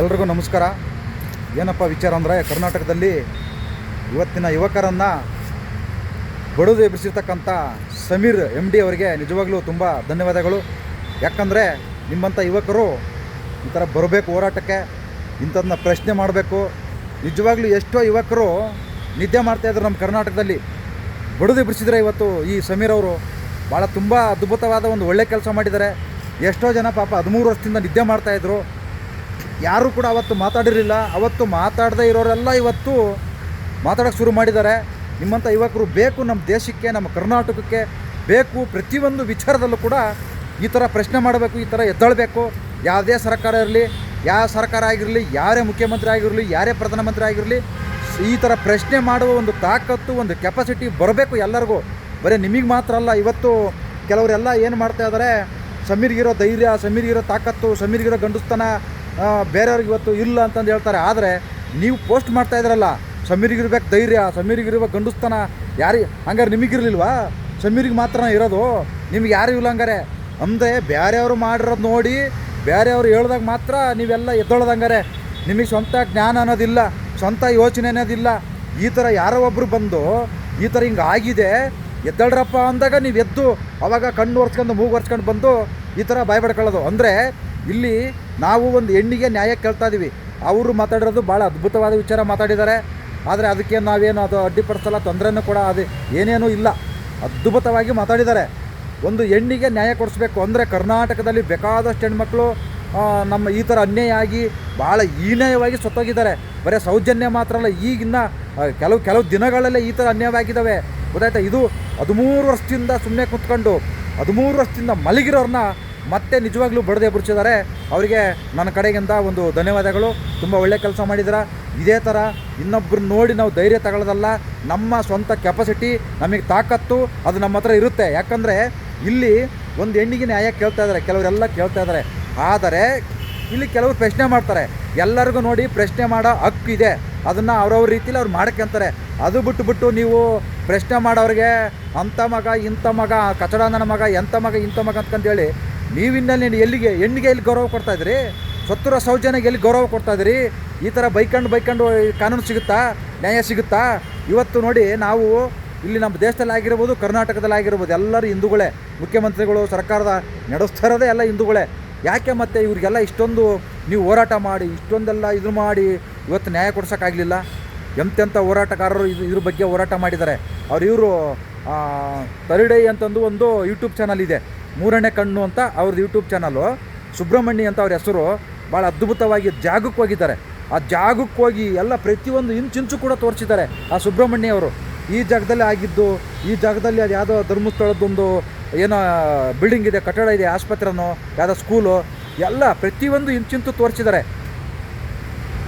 ಎಲ್ರಿಗೂ ನಮಸ್ಕಾರ. ಏನಪ್ಪ ವಿಚಾರ ಅಂದರೆ, ಕರ್ನಾಟಕದಲ್ಲಿ ಇವತ್ತಿನ ಯುವಕರನ್ನು ಬಡಿದು ಎಬ್ಬಿಸಿರ್ತಕ್ಕಂಥ ಸಮೀರ್ MD ಅವರಿಗೆ ನಿಜವಾಗ್ಲೂ ತುಂಬ ಧನ್ಯವಾದಗಳು. ಯಾಕಂದರೆ ನಿಮ್ಮಂಥ ಯುವಕರು ಈ ಥರ ಬರಬೇಕು ಹೋರಾಟಕ್ಕೆ, ಇಂಥದನ್ನ ಪ್ರಶ್ನೆ ಮಾಡಬೇಕು. ನಿಜವಾಗ್ಲೂ ಎಷ್ಟೋ ಯುವಕರು ನಿದ್ದೆ ಮಾಡ್ತಾಯಿದ್ರು ನಮ್ಮ ಕರ್ನಾಟಕದಲ್ಲಿ, ಬಡಿದು ಎಬ್ಬಿಸಿದ್ರೆ ಇವತ್ತು ಈ ಸಮೀರ್ ಅವರು ಭಾಳ ತುಂಬ ಅದ್ಭುತವಾದ ಒಂದು ಒಳ್ಳೆ ಕೆಲಸ ಮಾಡಿದ್ದಾರೆ. ಎಷ್ಟೋ ಜನ ಪಾಪ 13 ವರ್ಷದಿಂದ ನಿದ್ದೆ ಮಾಡ್ತಾಯಿದ್ರು, ಯಾರೂ ಕೂಡ ಅವತ್ತು ಮಾತಾಡಿರಲಿಲ್ಲ. ಅವತ್ತು ಮಾತಾಡದೇ ಇರೋರೆಲ್ಲ ಇವತ್ತು ಮಾತಾಡೋಕ್ಕೆ ಶುರು ಮಾಡಿದ್ದಾರೆ. ನಿಮ್ಮಂಥ ಯುವಕರು ಬೇಕು, ನಮ್ಮ ದೇಶಕ್ಕೆ, ನಮ್ಮ ಕರ್ನಾಟಕಕ್ಕೆ ಬೇಕು. ಪ್ರತಿಯೊಂದು ವಿಚಾರದಲ್ಲೂ ಕೂಡ ಈ ಥರ ಪ್ರಶ್ನೆ ಮಾಡಬೇಕು, ಈ ಥರ ಎದ್ದೇಳಬೇಕು. ಯಾವುದೇ ಸರ್ಕಾರ ಇರಲಿ, ಯಾವ ಸರ್ಕಾರ ಆಗಿರಲಿ, ಯಾರೇ ಮುಖ್ಯಮಂತ್ರಿ ಆಗಿರಲಿ, ಯಾರೇ ಪ್ರಧಾನಮಂತ್ರಿ ಆಗಿರಲಿ, ಈ ಥರ ಪ್ರಶ್ನೆ ಮಾಡುವ ಒಂದು ತಾಕತ್ತು, ಒಂದು ಕೆಪಾಸಿಟಿ ಬರಬೇಕು ಎಲ್ಲರಿಗೂ. ಬರೀ ನಿಮಗೆ ಮಾತ್ರ ಅಲ್ಲ. ಇವತ್ತು ಕೆಲವರೆಲ್ಲ ಏನು ಮಾಡ್ತಾಯಿದ್ದಾರೆ, ಸಮೀರ್ಗಿರೋ ಧೈರ್ಯ, ಸಮೀರ್ಗಿರೋ ತಾಕತ್ತು, ಸಮೀರ್ಗಿರೋ ಗಂಡಸ್ತನ ಬೇರೆಯವ್ರಿಗೆ ಇವತ್ತು ಇಲ್ಲ ಅಂತಂದು ಹೇಳ್ತಾರೆ. ಆದರೆ ನೀವು ಪೋಸ್ಟ್ ಮಾಡ್ತಾಯಿದ್ರಲ್ಲ, ಸಮೀರ್ಗಿರ್ಬೇಕು ಧೈರ್ಯ, ಸಮೀರ್ಗಿರುವ ಗಂಡಸ್ತನ, ಹಂಗಾರೆ ನಿಮಗಿರಲಿಲ್ವಾ? ಸಮೀರಿಗೆ ಮಾತ್ರ ಇರೋದು, ನಿಮ್ಗೆ ಯಾರು ಇಲ್ಲ ಹಂಗಾರೆ. ಅಂದರೆ ಬೇರೆಯವರು ಮಾಡಿರೋದು ನೋಡಿ, ಬೇರೆಯವರು ಹೇಳ್ದಾಗ ಮಾತ್ರ ನೀವೆಲ್ಲ ಎದ್ದೊಳ್ದಂಗಾರೆ. ನಿಮಗೆ ಸ್ವಂತ ಜ್ಞಾನ ಅನ್ನೋದಿಲ್ಲ, ಸ್ವಂತ ಯೋಚನೆ ಅನ್ನೋದಿಲ್ಲ. ಈ ಥರ ಯಾರೋ ಒಬ್ಬರು ಬಂದು ಈ ಥರ ಹಿಂಗೆ ಆಗಿದೆ ಎದ್ದಳ್ರಪ್ಪ ಅಂದಾಗ ನೀವು ಎದ್ದು ಅವಾಗ ಕಣ್ಣು ಒರೆಸ್ಕೊಂಡು ಮೂಗು ಒರೆಸ್ಕೊಂಡು ಬಂದು ಈ ಥರ ಬಾಯ್ ಬಡ್ಕೊಳ್ಳೋದು. ಅಂದರೆ ಇಲ್ಲಿ ನಾವು ಒಂದು ಹೆಣ್ಣಿಗೆ ನ್ಯಾಯ ಕೇಳ್ತಾ ಇದ್ದೀವಿ. ಅವರು ಮಾತಾಡಿರೋದು ಭಾಳ ಅದ್ಭುತವಾದ ವಿಚಾರ ಮಾತಾಡಿದ್ದಾರೆ. ಆದರೆ ಅದಕ್ಕೆ ನಾವೇನು ಅದು ಅಡ್ಡಿಪಡಿಸಲ್ಲ, ತೊಂದರೆನೂ ಕೂಡ ಅದು ಏನೇನೂ ಇಲ್ಲ. ಅದ್ಭುತವಾಗಿ ಮಾತಾಡಿದ್ದಾರೆ. ಒಂದು ಹೆಣ್ಣಿಗೆ ನ್ಯಾಯ ಕೊಡಿಸ್ಬೇಕು ಅಂದರೆ ಕರ್ನಾಟಕದಲ್ಲಿ ಬೇಕಾದಷ್ಟು ಹೆಣ್ಮಕ್ಳು ನಮ್ಮ ಈ ಥರ ಅನ್ಯಾಯ ಆಗಿ ಭಾಳ ಹೀನಾಯವಾಗಿ ಸತ್ತೋಗಿದ್ದಾರೆ. ಬರೀ ಸೌಜನ್ಯ ಮಾತ್ರ ಅಲ್ಲ, ಈಗಿನ್ನ ಕೆಲವು ದಿನಗಳಲ್ಲೇ ಈ ಥರ ಅನ್ಯಾಯವಾಗಿದ್ದಾವೆ. ಗೊತ್ತಾಯ್ತಾ? ಇದು 13 ವರ್ಷದಿಂದ ಸುಮ್ಮನೆ ಕೂತ್ಕೊಂಡು 13 ವರ್ಷದಿಂದ ಮಲಗಿರೋರನ್ನ ಮತ್ತೆ ನಿಜವಾಗ್ಲೂ ಬಡದೆ ಬುರ್ಚಿದ್ದಾರೆ. ಅವರಿಗೆ ನನ್ನ ಕಡೆಗಿಂದ ಒಂದು ಧನ್ಯವಾದಗಳು. ತುಂಬ ಒಳ್ಳೆ ಕೆಲಸ ಮಾಡಿದ್ದೀರ. ಇದೇ ಥರ ಇನ್ನೊಬ್ಬರು ನೋಡಿ ನಾವು ಧೈರ್ಯ ತಗೊಳ್ಳೋದಲ್ಲ, ನಮ್ಮ ಸ್ವಂತ ಕೆಪಾಸಿಟಿ, ನಮಗೆ ತಾಕತ್ತು ಅದು ನಮ್ಮ ಹತ್ರ ಇರುತ್ತೆ. ಯಾಕಂದರೆ ಇಲ್ಲಿ ಒಂದು ಹೆಣ್ಣಿಗೆ ನ್ಯಾಯ ಕೇಳ್ತಾ ಇದ್ದಾರೆ, ಕೆಲವರೆಲ್ಲ ಕೇಳ್ತಾ ಇದ್ದಾರೆ. ಆದರೆ ಇಲ್ಲಿ ಕೆಲವರು ಪ್ರಶ್ನೆ ಮಾಡ್ತಾರೆ. ಎಲ್ಲರಿಗೂ ನೋಡಿ ಪ್ರಶ್ನೆ ಮಾಡೋ ಹಕ್ಕು ಇದೆ, ಅದನ್ನು ಅವ್ರವ್ರ ರೀತಿಯಲ್ಲಿ ಅವ್ರು ಮಾಡ್ಕೊಂತಾರೆ. ಅದು ಬಿಟ್ಟು ನೀವು ಪ್ರಶ್ನೆ ಮಾಡೋರಿಗೆ ಅಂಥ ಮಗ ಇಂಥ ಮಗ, ಕಚಡಾಂಧನ ಮಗ, ಎಂಥ ಮಗ ಇಂಥ ಮಗ ಅಂತಂದೇಳಿ ನೀವಿನ್ನಲ್ಲಿ ಹೆಣ್ಣಿಗೆ ಎಲ್ಲಿ ಗೌರವ ಕೊಡ್ತಾಯಿದ್ರಿ? ಸತ್ತುರ ಸೌಜನ್ಯಗೆ ಎಲ್ಲಿ ಗೌರವ ಕೊಡ್ತಾಯಿದ್ರಿ? ಈ ಥರ ಬೈಕೊಂಡು ಕಾನೂನು ಸಿಗುತ್ತಾ, ನ್ಯಾಯ ಸಿಗುತ್ತಾ? ಇವತ್ತು ನೋಡಿ, ನಾವು ಇಲ್ಲಿ ನಮ್ಮ ದೇಶದಲ್ಲಿ ಆಗಿರ್ಬೋದು, ಕರ್ನಾಟಕದಲ್ಲಿ ಆಗಿರ್ಬೋದು, ಎಲ್ಲರೂ ಹಿಂದೂಗಳೇ. ಮುಖ್ಯಮಂತ್ರಿಗಳು, ಸರ್ಕಾರದ ನಡೆಸ್ತಾ ಇರೋದೇ ಎಲ್ಲ ಹಿಂದೂಗಳೇ. ಯಾಕೆ ಮತ್ತೆ ಇವ್ರಿಗೆಲ್ಲ ಇಷ್ಟೊಂದು ನೀವು ಹೋರಾಟ ಮಾಡಿ, ಇಷ್ಟೊಂದೆಲ್ಲ ಇದು ಮಾಡಿ ಇವತ್ತು ನ್ಯಾಯ ಕೊಡ್ಸೋಕ್ಕಾಗಲಿಲ್ಲ? ಎಂತೆಂಥ ಹೋರಾಟಗಾರರು ಇದ್ರ ಬಗ್ಗೆ ಹೋರಾಟ ಮಾಡಿದ್ದಾರೆ. ಇವರು ತರ್ಡ್ ಐ ಅಂತಂದು ಒಂದು ಯೂಟ್ಯೂಬ್ ಚಾನಲ್ ಇದೆ, ಮೂರನೇ ಕಣ್ಣು ಅಂತ ಅವ್ರದ್ದು ಯೂಟ್ಯೂಬ್ ಚಾನಲು. ಸುಬ್ರಹ್ಮಣ್ಯ ಅಂತ ಅವ್ರ ಹೆಸರು. ಭಾಳ ಅದ್ಭುತವಾಗಿ ಜಾಗಕ್ಕೆ ಹೋಗಿದ್ದಾರೆ. ಆ ಜಾಗಕ್ಕೆ ಹೋಗಿ ಎಲ್ಲ ಪ್ರತಿಯೊಂದು ಇಂಚಿಂಚು ಕೂಡ ತೋರಿಸಿದ್ದಾರೆ ಆ ಸುಬ್ರಹ್ಮಣ್ಯ ಅವರು. ಈ ಜಾಗದಲ್ಲಿ ಆಗಿದ್ದು, ಈ ಜಾಗದಲ್ಲಿ ಅದು ಯಾವುದೋ ಧರ್ಮಸ್ಥಳದೊಂದು ಏನೋ ಬಿಲ್ಡಿಂಗ್ ಇದೆ, ಕಟ್ಟಡ ಇದೆ, ಆಸ್ಪತ್ರೆನೋ ಯಾವುದೋ ಸ್ಕೂಲು, ಎಲ್ಲ ಪ್ರತಿಯೊಂದು ಇಂಚಿಂಚು ತೋರಿಸಿದ್ದಾರೆ.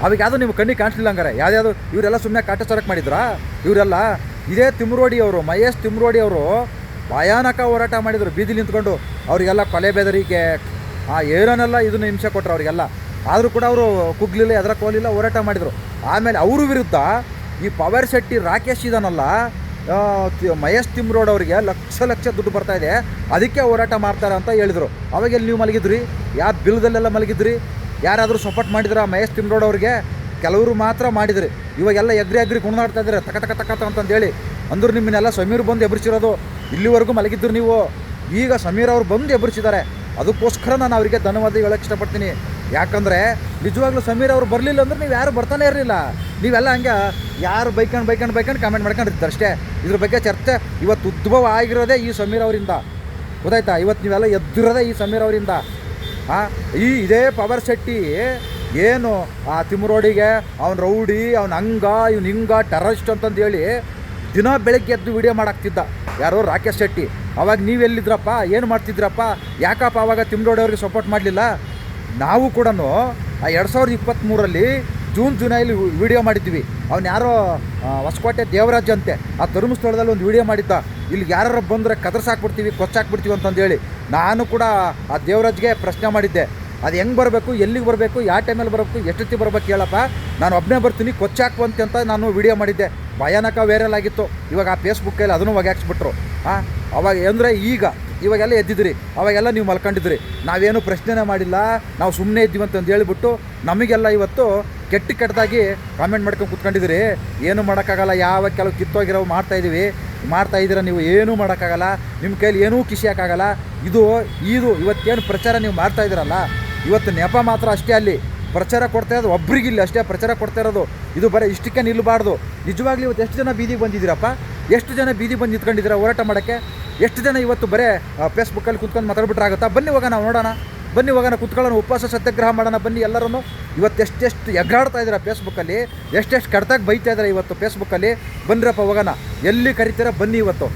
ಅವಾಗ ಯಾವುದೋ ನಿಮ್ಮ ಕಣ್ಣಿಗೆ ಕಾಣಿಸ್ಲಿಲ್ಲ ಹಂಗಾರೆ. ಯಾವುದ್ಯಾವುದು ಇವರೆಲ್ಲ ಸುಮ್ಮನೆ ಕಾಟಾಚಾರಕ್ಕೆ ಮಾಡಿದ್ರಾ? ಇವರೆಲ್ಲ ಇದೇ ತಿಮ್ರೋಡಿ ಅವರು, ಮಹೇಶ್ ತಿಮ್ರೋಡಿ ಅವರು ಭಯಾನಕ ಹೋರಾಟ ಮಾಡಿದರು ಬೀದಿಲಿ ನಿಂತ್ಕೊಂಡು. ಅವರಿಗೆಲ್ಲ ಕೊಲೆ ಬೆದರಿಕೆ ಏನೇನೆಲ್ಲ ಇದನ್ನು ಹಿಂಸೆ ಕೊಟ್ಟರು ಅವರಿಗೆಲ್ಲ. ಆದರೂ ಕೂಡ ಅವರು ಕುಗ್ಲಿಲ್ಲ, ಎದರ ಕೋಲಿಲ್ಲ, ಹೋರಾಟ ಮಾಡಿದರು. ಆಮೇಲೆ ಅವ್ರ ವಿರುದ್ಧ ಈ ಪವರ್ ಶೆಟ್ಟಿ ರಾಕೇಶ್ ಇದನ್ನಲ್ಲ, ಮಹೇಶ್ ತಿಮ್ರೋಡ್ ಅವರಿಗೆ ಲಕ್ಷ ದುಡ್ಡು ಬರ್ತಾಯಿದೆ, ಅದಕ್ಕೆ ಹೋರಾಟ ಮಾಡ್ತಾರೆ ಅಂತ ಹೇಳಿದರು. ಅವಾಗೆಲ್ಲಿ ನೀವು ಮಲಗಿದ್ರಿ? ಯಾವ ಬಿಲ್ದಲ್ಲೆಲ್ಲ ಮಲಗಿದ್ರಿ? ಯಾರಾದರೂ ಸಪೋರ್ಟ್ ಮಾಡಿದ್ರ ಮಹೇಶ್ ತಿಮ್ರೋಡ್ ಅವ್ರಿಗೆ? ಕೆಲವರು ಮಾತ್ರ ಮಾಡಿದ್ರಿ. ಇವಾಗೆಲ್ಲ ಎಗ್ರಿ ಕುಣಿದಾಡ್ತಾ ಇದ್ದಾರೆ ತಕ ಅಂತಂದೇಳಿ. ಅಂದ್ರು ನಿಮ್ಮನ್ನೆಲ್ಲ ಸಮೀರ್ ಬಂದು ಎಬ್ರಿಸಿರೋದು. ಇಲ್ಲಿವರೆಗೂ ಮಲಗಿದ್ರು ನೀವು, ಈಗ ಸಮೀರ್ ಅವರು ಬಂದು ಎಬ್ರಿಸಿದ್ದಾರೆ. ಅದಕ್ಕೋಸ್ಕರ ನಾನು ಅವರಿಗೆ ಧನ್ಯವಾದ ಹೇಳೋಕ್ಕೆ ಇಷ್ಟಪಡ್ತೀನಿ. ಯಾಕಂದರೆ ನಿಜವಾಗ್ಲೂ ಸಮೀರ್ ಅವರು ಬರಲಿಲ್ಲ ಅಂದ್ರೆ ನೀವು ಯಾರು ಬರ್ತಾನೆ ಇರಲಿಲ್ಲ. ನೀವೆಲ್ಲ ಹಂಗೆ ಯಾರು ಬೈಕೊಂಡು ಕಾಮೆಂಟ್ ಮಾಡ್ಕೊಂಡಿರ್ತಾರೆ ಅಷ್ಟೇ. ಇದ್ರ ಬಗ್ಗೆ ಚರ್ಚೆ ಇವತ್ತು ಉದ್ಭವ ಆಗಿರೋದೇ ಈ ಸಮೀರ್ ಅವರಿಂದ. ಗೊತ್ತಾಯ್ತಾ? ಇವತ್ತು ನೀವೆಲ್ಲ ಎದ್ದಿರೋದೇ ಈ ಸಮೀರ್ ಅವರಿಂದ. ಇದೇ ಪವರ್ ಶೆಟ್ಟಿ ಏನು ಆ ತಿಮ್ರೋಡಿಗೆ ಅವ್ನು ರೌಡಿ, ಅವ್ನು ಇವ್ನು ಹಿಂಗ ಟೆರರಿಸ್ಟ್ ಅಂತಂದು ಹೇಳಿ ದಿನ ಬೆಳಗ್ಗೆ ಎದ್ದು ವಿಡಿಯೋ ಮಾಡಾಕ್ತಿದ್ದ ಯಾರೋ ರಾಕೇಶ್ ಶೆಟ್ಟಿ. ಅವಾಗ ನೀವೆಲ್ಲಿದ್ರಪ್ಪ, ಏನು ಮಾಡ್ತಿದ್ರಪ್ಪ? ಯಾಕಪ್ಪ ಆವಾಗ ತಿಮ್ರೋಡಿ ಅವ್ರಿಗೆ ಸಪೋರ್ಟ್ ಮಾಡಲಿಲ್ಲ? ನಾವು ಕೂಡ 2023 ಜೂನ್-ಜುಲೈಲಿ ವಿಡಿಯೋ ಮಾಡಿದ್ವಿ. ಅವ್ನು ಯಾರೋ ಹೊಸಕೋಟೆ ದೇವರಾಜ್ ಅಂತೆ, ಆ ಧರ್ಮಸ್ಥಳದಲ್ಲಿ ಒಂದು ವಿಡಿಯೋ ಮಾಡಿದ್ದ. ಇಲ್ಲಿ ಯಾರು ಬಂದರೆ ಕದರ್ಸಾಕ್ಬಿಡ್ತೀವಿ, ಕೊಚ್ಚಾಕ್ಬಿಡ್ತೀವಿ ಅಂತಂದೇಳಿ. ನಾನು ಕೂಡ ಆ ದೇವರಾಜ್ಗೆ ಪ್ರಶ್ನೆ ಮಾಡಿದ್ದೆ, ಅದು ಹೆಂಗೆ ಬರಬೇಕು, ಎಲ್ಲಿಗೆ ಬರಬೇಕು, ಯಾವ ಟೈಮಲ್ಲಿ ಬರಬೇಕು, ಎಷ್ಟೊತ್ತಿಗೆ ಬರ್ಬೇಕು ಹೇಳಪ್ಪ, ನಾನು ಒಬ್ಬನೇ ಬರ್ತೀನಿ, ಕೊಚ್ಚಾಕುವಂತೆ ಅಂತ ನಾನು ವಿಡಿಯೋ ಮಾಡಿದ್ದೆ. ಭಯಾನಕ ವೈರಲ್ ಆಗಿತ್ತು. ಇವಾಗ ಆ ಫೇಸ್ಬುಕ್ಕಲ್ಲಿ ಅದನ್ನು ಒಗ್ಯಾಕ್ಸ್ಬಿಟ್ರು. ಅವಾಗ ಅಂದರೆ ಈಗ ಇವಾಗೆಲ್ಲ ಎದ್ದಿದ್ರಿ, ಅವಾಗೆಲ್ಲ ನೀವು ಮಲ್ಕೊಂಡಿದ್ರಿ. ನಾವೇನು ಪ್ರಶ್ನೆನೇ ಮಾಡಿಲ್ಲ, ನಾವು ಸುಮ್ಮನೆ ಇದ್ದೀವಿ ಅಂತಂದು ಹೇಳಿಬಿಟ್ಟು ನಮಗೆಲ್ಲ ಇವತ್ತು ಕೆಟ್ಟದಾಗಿ ಕಾಮೆಂಟ್ ಮಾಡ್ಕೊಂಡು ಕೂತ್ಕೊಂಡಿದ್ದೀರಿ. ಏನು ಮಾಡೋಕ್ಕಾಗಲ್ಲ, ಯಾವ ಕೆಲವು ಕಿತ್ತೋಗಿರೋವು ಮಾಡ್ತಾಯಿದ್ದೀರ ನೀವು, ಏನೂ ಮಾಡೋಕ್ಕಾಗಲ್ಲ, ನಿಮ್ಮ ಕೈಲಿ ಏನೂ ಕಿಸಿಯೋಕ್ಕಾಗಲ್ಲ. ಇದು ಇವತ್ತೇನು ಪ್ರಚಾರ ನೀವು ಮಾಡ್ತಾಯಿದ್ದೀರಲ್ಲ, ಇವತ್ತು ನೆಪ ಮಾತ್ರ ಅಷ್ಟೇ. ಅಲ್ಲಿ ಪ್ರಚಾರ ಕೊಡ್ತಾ ಇರೋದು ಒಬ್ರಿಗಿಲ್ಲ ಅಷ್ಟೇ ಪ್ರಚಾರ ಕೊಡ್ತಾ ಇರೋದು. ಇದು ಬರೀ ಇಷ್ಟಕ್ಕೆ ನಿಲ್ಲಬಾರ್ದು. ನಿಜವಾಗ್ಲೂ ಇವತ್ತು ಎಷ್ಟು ಜನ ಬೀದಿಗೆ ಬಂದಿದ್ದೀರಪ್ಪ, ಎಷ್ಟು ಜನ ಬೀದಿ ಬಂದು ನಿಂತ್ಕೊಂಡಿದ್ದೀರಾ ಹೋರಾಟ ಮಾಡೋಕ್ಕೆ? ಎಷ್ಟು ಜನ ಇವತ್ತು ಬರೀ ಫೇಸ್ಬುಕ್ಕಲ್ಲಿ ಕುತ್ಕೊಂಡು ಮಾತಾಡ್ಬಿಟ್ರಾಗುತ್ತಾ? ಬನ್ನಿ ಹೋಗೋಣ, ನೋಡೋಣ, ಬನ್ನಿ ಹೋಗೋಣ, ಕುತ್ಕೊಳ್ಳೋಣ, ಉಪವಾಸ ಸತ್ಯಾಗ್ರಹ ಮಾಡೋಣ ಬನ್ನಿ ಎಲ್ಲರೂ. ಇವತ್ತು ಎಷ್ಟೆಷ್ಟು ಎಗ್ರಾಡ್ತಾ ಇದ್ದೀರಾ ಫೇಸ್ಬುಕ್ಕಲ್ಲಿ, ಎಷ್ಟೆಷ್ಟು ಕಡ್ತಾಗಿ ಬೈತಾ ಇದ್ದಾರೆ ಇವತ್ತು ಫೇಸ್ಬುಕ್ಕಲ್ಲಿ. ಬನ್ನಿರಪ್ಪ ಹೋಗೋಣ, ಎಲ್ಲಿ ಕರಿತೀರ ಬನ್ನಿ, ಇವತ್ತು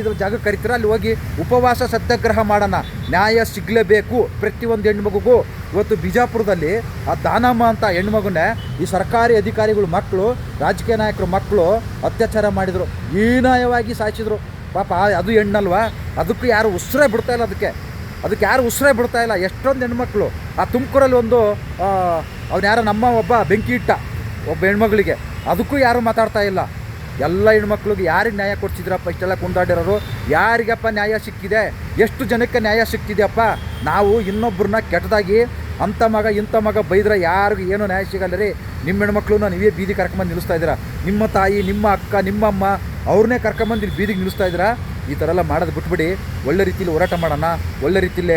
ಇದ್ರ ಜಾಗಕ್ಕೆ ಕರಿತೀರ ಅಲ್ಲಿ ಹೋಗಿ ಉಪವಾಸ ಸತ್ಯಾಗ್ರಹ ಮಾಡೋಣ. ನ್ಯಾಯ ಸಿಗಲೇಬೇಕು ಪ್ರತಿಯೊಂದು ಹೆಣ್ಮಗುಗೂ. ಇವತ್ತು ಬಿಜಾಪುರದಲ್ಲಿ ಆ ದಾನಮ್ಮ ಅಂತ ಹೆಣ್ಮಗುನೇ ಈ ಸರ್ಕಾರಿ ಅಧಿಕಾರಿಗಳು ಮಕ್ಕಳು, ರಾಜಕೀಯ ನಾಯಕರು ಮಕ್ಕಳು ಅತ್ಯಾಚಾರ ಮಾಡಿದರು, ಹೀನಾಯವಾಗಿ ಸಾಯಿಸಿದ್ರು. ಪಾಪ ಅದು ಹೆಣ್ಣಲ್ವಾ, ಅದಕ್ಕೂ ಯಾರು ಉಸಿರೇ ಬಿಡ್ತಾಯಿಲ್ಲ, ಅದಕ್ಕೆ ಯಾರು ಉಸಿರೇ ಬಿಡ್ತಾಯಿಲ್ಲ. ಎಷ್ಟೊಂದು ಹೆಣ್ಮಕ್ಳು ಆ ತುಮಕೂರಲ್ಲಿ ಒಂದು ಅವ್ನು ಯಾರೋ ನಮ್ಮ ಒಬ್ಬ ಬೆಂಕಿ ಇಟ್ಟ ಒಬ್ಬ ಹೆಣ್ಮಗಳಿಗೆ, ಅದಕ್ಕೂ ಯಾರೂ ಮಾತಾಡ್ತಾ ಇಲ್ಲ. ಎಲ್ಲ ಹೆಣ್ಮಕ್ಳಿಗೆ ಯಾರಿಗೆ ನ್ಯಾಯ ಕೊಡ್ಸಿದ್ರಪ್ಪ? ಇಷ್ಟೆಲ್ಲ ಕುಂದಾಡಿರೋರು ಯಾರಿಗಪ್ಪ ನ್ಯಾಯ ಸಿಕ್ಕಿದೆ? ಎಷ್ಟು ಜನಕ್ಕೆ ನ್ಯಾಯ ಸಿಕ್ತಿದೆಯಪ್ಪ? ನಾವು ಇನ್ನೊಬ್ಬರನ್ನ ಕೆಟ್ಟದಾಗಿ ಅಂಥ ಮಗ ಇಂಥ ಮಗ ಬೈದ್ರೆ ಯಾರಿಗೂ ಏನೂ ನ್ಯಾಯ ಸಿಗಲ್ಲ ರೀ. ನಿಮ್ಮ ಹೆಣ್ಮಕ್ಳನ್ನ ನೀವೇ ಬೀದಿ ಕರ್ಕೊಂಬಂದು ನಿಲ್ಲಿಸ್ತಾ ಇದ್ದೀರಾ. ನಿಮ್ಮ ತಾಯಿ, ನಿಮ್ಮ ಅಕ್ಕ, ನಿಮ್ಮಮ್ಮ ಅವ್ರನ್ನೇ ಕರ್ಕೊಂಬಂದು ಇಲ್ಲಿ ಬೀದಿಗೆ ನಿಲ್ಲಿಸ್ತಾ ಇದ್ದೀರಾ. ಈ ಥರ ಎಲ್ಲ ಮಾಡೋದು ಬಿಟ್ಬಿಡಿ. ಒಳ್ಳೆ ರೀತಿಯಲ್ಲಿ ಹೋರಾಟ ಮಾಡೋಣ, ಒಳ್ಳೆ ರೀತಿಯಲ್ಲೇ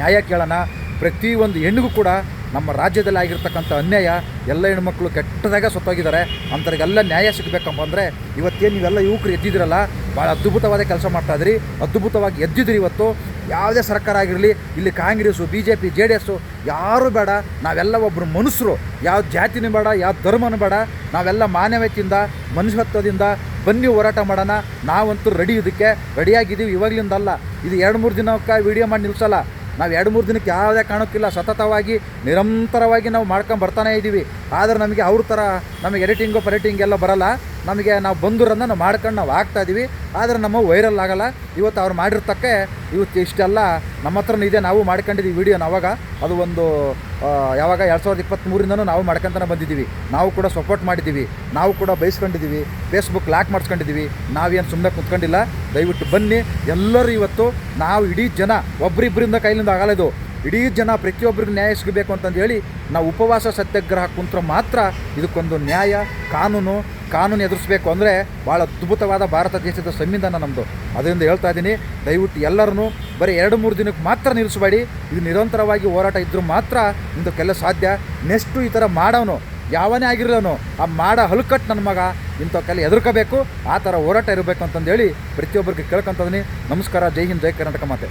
ನ್ಯಾಯ ಕೇಳೋಣ. ಪ್ರತಿಯೊಂದು ಹೆಣ್ಣಿಗೂ ಕೂಡ ನಮ್ಮ ರಾಜ್ಯದಲ್ಲಿ ಆಗಿರ್ತಕ್ಕಂಥ ಅನ್ಯಾಯ, ಎಲ್ಲ ಹೆಣ್ಮಕ್ಳು ಕೆಟ್ಟದಾಗ ಸತ್ತೋಗಿದ್ದಾರೆ, ಅಂಥವ್ರಿಗೆಲ್ಲ ನ್ಯಾಯ ಸಿಗಬೇಕಪ್ಪ ಅಂದರೆ ಇವತ್ತೇನು ನೀವೆಲ್ಲ ಯುವಕರು ಎದ್ದಿದ್ದೀರಲ್ಲ, ಭಾಳ ಅದ್ಭುತವಾದ ಕೆಲಸ ಮಾಡ್ತಾಯಿದ್ರಿ, ಅದ್ಭುತವಾಗಿ ಎದ್ದಿದ್ರಿ. ಇವತ್ತು ಯಾವುದೇ ಸರ್ಕಾರ ಆಗಿರಲಿ, ಇಲ್ಲಿ ಕಾಂಗ್ರೆಸ್ಸು, BJP, JDS ಯಾರೂ ಬೇಡ, ನಾವೆಲ್ಲ ಒಬ್ಬರು ಮನುಷ್ಯರು. ಯಾವ ಜಾತಿನೂ ಬೇಡ, ಯಾವ ಧರ್ಮನೂ ಬೇಡ, ನಾವೆಲ್ಲ ಮಾನವೀಯತೆಯಿಂದ, ಮನುಷ್ಯತ್ವದಿಂದ ಬನ್ನಿ ಹೋರಾಟ ಮಾಡೋಣ. ನಾವಂತೂ ಇದಕ್ಕೆ ರೆಡಿಯಾಗಿದ್ದೀವಿ. ಇವಾಗಲಿಂದಲ್ಲ, ಇದು 2-3 ದಿನಕ್ಕೆ ವೀಡಿಯೋ ಮಾಡಿ ನಿಲ್ಲಿಸಲ್ಲ. ನಾವು 2-3 ದಿನಕ್ಕೆ ಯಾವುದೇ ಕಾಣೋಕ್ಕಿಲ್ಲ, ಸತತವಾಗಿ ನಿರಂತರವಾಗಿ ನಾವು ಮಾಡ್ಕೊಂಡು ಬರ್ತಾನೇ ಇದ್ದೀವಿ. ಆದರೆ ನಮಗೆ ಅವ್ರ ಥರ ನಮಗೆ ಎಡಿಟಿಂಗ್ ಎಲ್ಲ ಬರಲ್ಲ. ನಮಗೆ ನಾವು ಬಂದೂರನ್ನು ನಾವು ಮಾಡ್ಕೊಂಡು ನಾವು ಆಗ್ತಾಯಿದ್ದೀವಿ, ಆದರೆ ನಮ್ಮ ವೈರಲ್ ಆಗಲ್ಲ. ಇವತ್ತು ಅವ್ರು ಮಾಡಿರ್ತಕ್ಕೆ ಇವತ್ತು ಇಷ್ಟೆಲ್ಲ ನಮ್ಮ ಹತ್ರನೂ ಇದೆ, ನಾವು ಮಾಡ್ಕೊಂಡಿದ್ದೀವಿ ವೀಡಿಯೋನ. ಅವಾಗ ಅದು ಒಂದು ಯಾವಾಗ 2023ರಿಂದನೂ ನಾವು ಮಾಡ್ಕೊತಾನೆ ಬಂದಿದ್ದೀವಿ. ನಾವು ಕೂಡ ಸಪೋರ್ಟ್ ಮಾಡಿದ್ದೀವಿ, ನಾವು ಕೂಡ ಬಯಸ್ಕೊಂಡಿದ್ದೀವಿ, ಫೇಸ್ಬುಕ್ ಲಾಕ್ ಮಾಡಿಸ್ಕೊಂಡಿದ್ದೀವಿ. ನಾವೇನು ಸುಮ್ಮನೆ ಕುತ್ಕೊಂಡಿಲ್ಲ. ದಯವಿಟ್ಟು ಬನ್ನಿ ಎಲ್ಲರೂ. ಇವತ್ತು ನಾವು ಇಡೀ ಜನ, ಒಬ್ಬರಿಬ್ಬರಿಂದ ಕೈಲಿಂದ ಆಗಲ್ಲ ಇದು, ಇಡೀ ಜನ ಪ್ರತಿಯೊಬ್ಬರಿಗೆ ನ್ಯಾಯ ಸಿಗಬೇಕು ಅಂತಂದು ಹೇಳಿ ನಾವು ಉಪವಾಸ ಸತ್ಯಾಗ್ರಹ ಕುಂತ್ರೆ ಮಾತ್ರ ಇದಕ್ಕೊಂದು ನ್ಯಾಯ, ಕಾನೂನು ಎದುರಿಸಬೇಕು. ಅಂದರೆ ಭಾಳ ಅದ್ಭುತವಾದ ಭಾರತ ದೇಶದ ಸಂವಿಧಾನ ನಮ್ಮದು. ಅದರಿಂದ ಹೇಳ್ತಾ ಇದ್ದೀನಿ, ದಯವಿಟ್ಟು ಎಲ್ಲರೂ ಬರೀ 2-3 ದಿನಕ್ಕೆ ಮಾತ್ರ ನಿಲ್ಲಿಸಬೇಡಿ. ಇದು ನಿರಂತರವಾಗಿ ಹೋರಾಟ ಇದ್ದರೂ ಮಾತ್ರ ಇಂಥಕ್ಕೆಲ್ಲ ಸಾಧ್ಯ. ನೆಕ್ಸ್ಟು ಈ ಥರ ಮಾಡೋನು ಯಾವನೇ ಆಗಿರಲನು, ಆ ಹಲ್ಕಟ್ಟು ನನ್ನ ಮಗ ಇಂಥಕ್ಕೆಲ್ಲ ಎದುರ್ಕೋಬೇಕು. ಆ ಥರ ಹೋರಾಟ ಇರಬೇಕು ಅಂತಂದೇಳಿ ಪ್ರತಿಯೊಬ್ಬರಿಗೆ ಕೇಳ್ಕೊತಿದ್ದೀನಿ. ನಮಸ್ಕಾರ. ಜೈ ಹಿಂದ್, ಜೈ ಕರ್ನಾಟಕ ಮಾತೆ.